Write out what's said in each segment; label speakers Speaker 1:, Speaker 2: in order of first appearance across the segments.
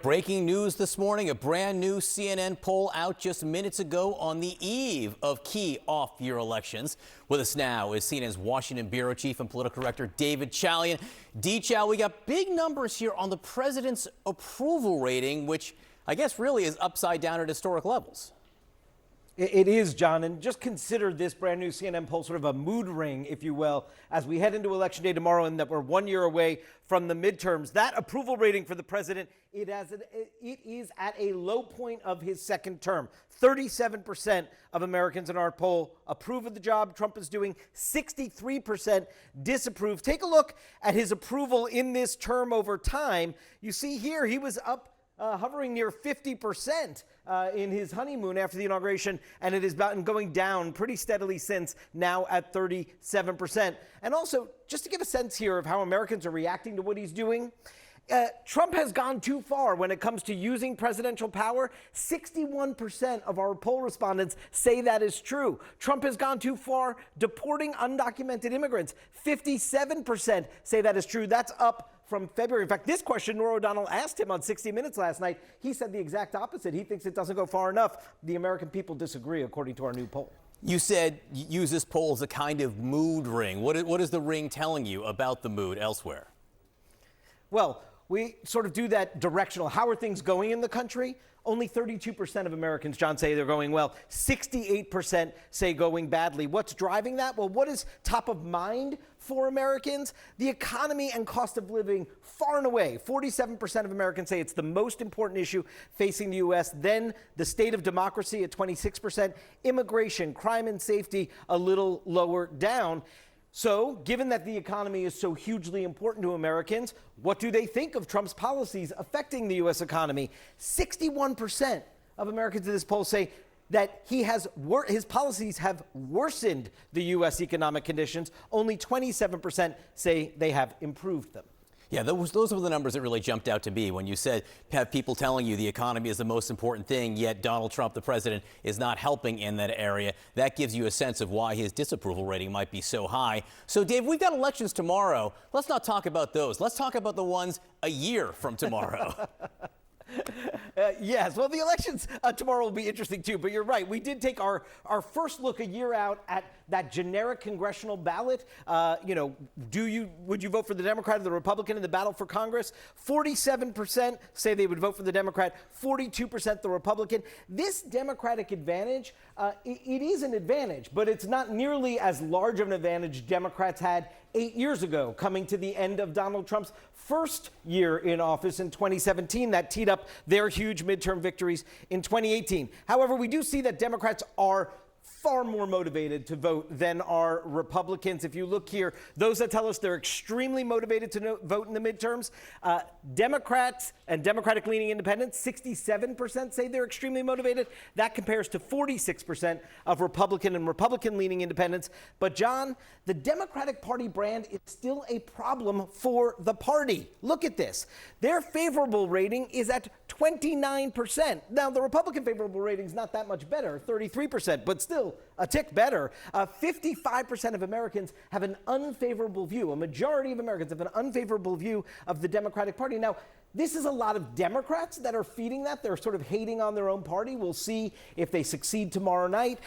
Speaker 1: right, breaking news this morning. A brand new CNN poll out just minutes ago on the eve of key off-year elections. With us now is CNN's Washington bureau chief and political director David Chalian. D-Chow, we got big numbers here on the president's approval rating, which I guess really is upside down at historic levels.
Speaker 2: It is, John, and just consider this brand new CNN poll sort of a mood ring, if you will, as we head into Election Day tomorrow and that we're 1 year away from the midterms. That approval rating for the president, it is at a low point of his second term. 37% of Americans in our poll approve of the job Trump is doing. 63% disapprove. Take a look at his approval in this term over time. You see here, he was up hovering near 50% in his honeymoon after the inauguration, and it has been going down pretty steadily since, now at 37%. And also, just to give a sense here of how Americans are reacting to what he's doing, Trump has gone too far when it comes to using presidential power. 61% of our poll respondents say that is true. Trump has gone too far deporting undocumented immigrants. 57% say that is true. That's up from February. In fact, this question, Norah O'Donnell asked him on 60 Minutes last night. He said the exact opposite. He thinks it doesn't go far enough. The American people disagree, according to our new poll.
Speaker 1: You said use this poll as a kind of mood ring. What is the ring telling you about the mood elsewhere?
Speaker 2: Well, we sort of do that directional. How are things going in the country? Only 32% of Americans, John, say they're going well. 68% say going badly. What's driving that? Well, what is top of mind for Americans? The economy and cost of living, far and away. 47% of Americans say it's the most important issue facing the U.S. Then the state of democracy at 26%. Immigration, crime and safety a little lower down. So, given that the economy is so hugely important to Americans, what do they think of Trump's policies affecting the U.S. economy? 61% of Americans in this poll say that his policies have worsened the U.S. economic conditions. Only 27% say they have improved them.
Speaker 1: Yeah, those were the numbers that really jumped out to me when you said have people telling you the economy is the most important thing, yet Donald Trump, the president, is not helping in that area. That gives you a sense of why his disapproval rating might be so high. So, Dave, we've got elections tomorrow. Let's not talk about those. Let's talk about the ones a year from tomorrow.
Speaker 2: Yes, well, the elections tomorrow will be interesting, too. But you're right. We did take our first look a year out at that generic congressional ballot. Would you vote for the Democrat or the Republican in the battle for Congress? 47% say they would vote for the Democrat, 42% the Republican. This Democratic advantage, it is an advantage, but it's not nearly as large of an advantage Democrats had 8 years ago, coming to the end of Donald Trump's first year in office in 2017. That teed up their huge midterm victories in 2018. However, we do see that Democrats are far more motivated to vote than are Republicans. If you look here, those that tell us they're extremely motivated to vote in the midterms, Democrats and Democratic-leaning independents, 67% say they're extremely motivated. That compares to 46% of Republican and Republican-leaning independents. But, John, the Democratic Party brand is still a problem for the party. Look at this. Their favorable rating is at 29%. Now, the Republican favorable rating is not that much better, 33%, but still a tick better. 55% of Americans have an unfavorable view. A majority of Americans have an unfavorable view of the Democratic Party. Now, this is a lot of Democrats that are feeding that. They're sort of hating on their own party. We'll see if they succeed tomorrow night,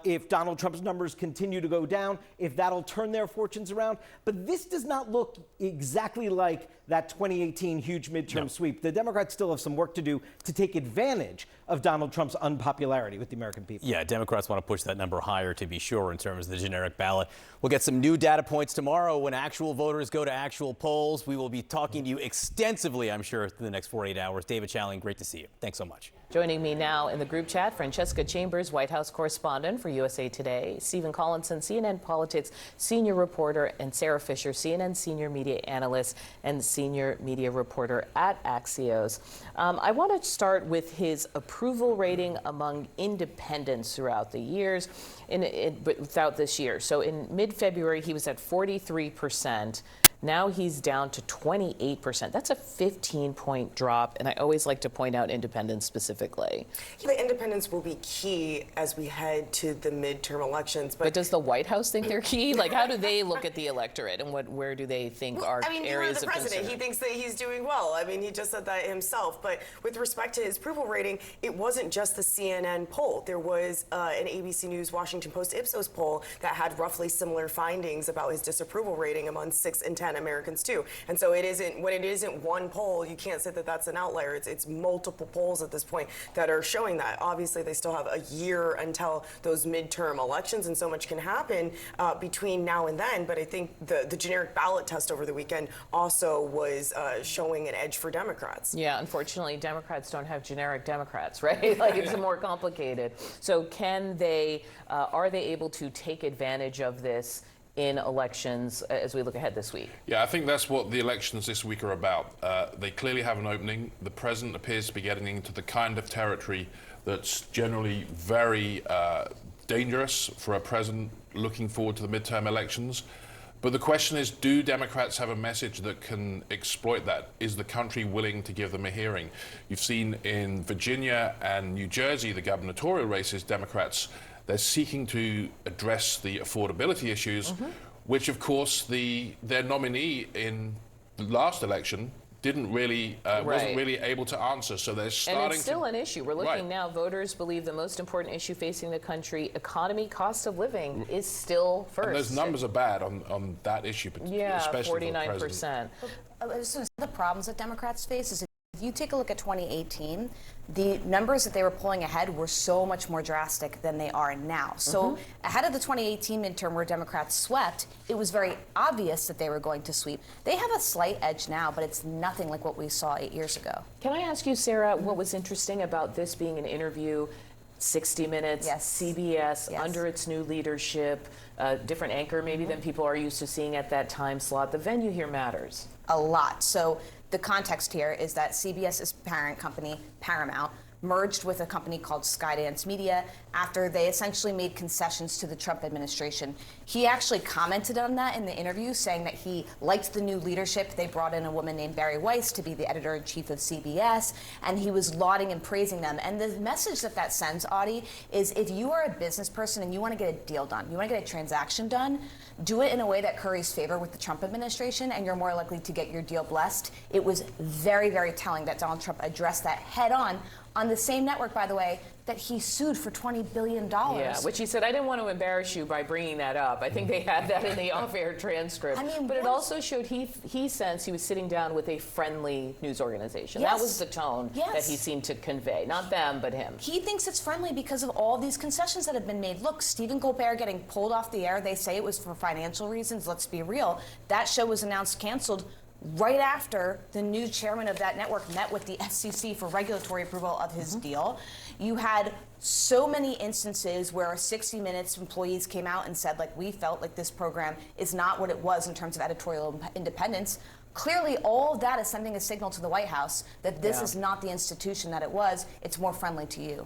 Speaker 2: if Donald Trump's numbers continue to go down, if that'll turn their fortunes around. But this does not look exactly like that 2018 huge midterm sweep. The Democrats still have some work to do to take advantage of Donald Trump's unpopularity with the American people.
Speaker 1: Yeah, Democrats want to push that number higher, to be sure, in terms of the generic ballot. We'll get some new data points tomorrow when actual voters go to actual polls. We will be talking to you extensively, I'm sure, through the next 48 hours. David Chalian, great to see you. Thanks so much.
Speaker 3: Joining me now in the group chat, Francesca Chambers, White House correspondent for USA Today, Stephen Collinson, CNN Politics senior reporter, and Sarah Fisher, CNN senior media analyst and senior media reporter at Axios. I want to start with his approval rating among independents throughout the years, throughout this year. So in mid-February, he was at 43%. Now he's down to 28%. That's a 15-point drop, and I always like to point out independents specifically.
Speaker 4: The independents will be key as we head to the midterm elections.
Speaker 3: But does the White House think they're key? Like, how do they look at the electorate, and where do they think are areas of concern?
Speaker 4: He thinks that he's doing well. I mean, he just said that himself. But with respect to his approval rating, it wasn't just the CNN poll. There was an ABC News Washington Post Ipsos poll that had roughly similar findings about his disapproval rating among 6 in 10 Americans too. And so when it isn't one poll, you can't say that that's an outlier. It's multiple polls at this point that are showing that. Obviously, they still have a year until those midterm elections, and so much can happen between now and then. But I think the generic ballot test over the weekend also was showing an edge for Democrats.
Speaker 3: Yeah, unfortunately, Democrats don't have generic Democrats, right? Like, it's more complicated. So are they able to take advantage of this in elections as we look ahead this week?
Speaker 5: Yeah, I think that's what the elections this week are about. They clearly have an opening. The president appears to be getting into the kind of territory that's generally very dangerous for a president looking forward to the midterm elections. But the question is, do Democrats have a message that can exploit that? Is the country willing to give them a hearing? You've seen in Virginia and New Jersey, the gubernatorial races, Democrats, they're seeking to address the affordability issues, which, of course, their nominee in the last election wasn't really able to answer. So they're starting.
Speaker 3: And it's still an issue. We're looking now. Voters believe the most important issue facing the country, economy, cost of living, is still first.
Speaker 5: And those numbers are bad on that issue, especially
Speaker 3: 49%.
Speaker 6: So the problems that Democrats face is, if you take a look at 2018, the numbers that they were pulling ahead were so much more drastic than they are now. So ahead of the 2018 midterm where Democrats swept, it was very obvious that they were going to sweep. They have a slight edge now, but it's nothing like what we saw 8 years ago.
Speaker 3: Can I ask you, Sarah, what was interesting about this being an interview, 60 Minutes, CBS, under its new leadership, different anchor maybe than people are used to seeing at that time slot? The venue here matters.
Speaker 6: A lot. So the context here is that CBS's parent company, Paramount, merged with a company called Skydance Media after they essentially made concessions to the Trump administration. He actually commented on that in the interview, saying that he liked the new leadership. They brought in a woman named Bari Weiss to be the editor-in-chief of CBS, and he was lauding and praising them. And the message that sends, Audie, is if you are a business person and you want to get a deal done, you want to get a transaction done, do it in a way that curries favor with the Trump administration, and you're more likely to get your deal blessed. It was very, very telling that Donald Trump addressed that head on the same network, by the way, that he sued for $20 billion.
Speaker 3: Yeah, which he said, I didn't want to embarrass you by bringing that up. I think they had that in the off-air transcript.
Speaker 6: I mean,
Speaker 3: but it also showed he sensed he was sitting down with a friendly news organization. That was the tone that he seemed to convey. Not them, but him.
Speaker 6: He thinks it's friendly because of all these concessions that have been made. Look, Stephen Colbert getting pulled off the air. They say it was for financial reasons. Let's be real. That show was announced canceled right after the new chairman of that network met with the FCC for regulatory approval of his deal. You had so many instances where 60 Minutes employees came out and said, like, we felt like this program is not what it was in terms of editorial independence. Clearly, all of that is sending a signal to the White House that this is not the institution that it was. It's more friendly to you.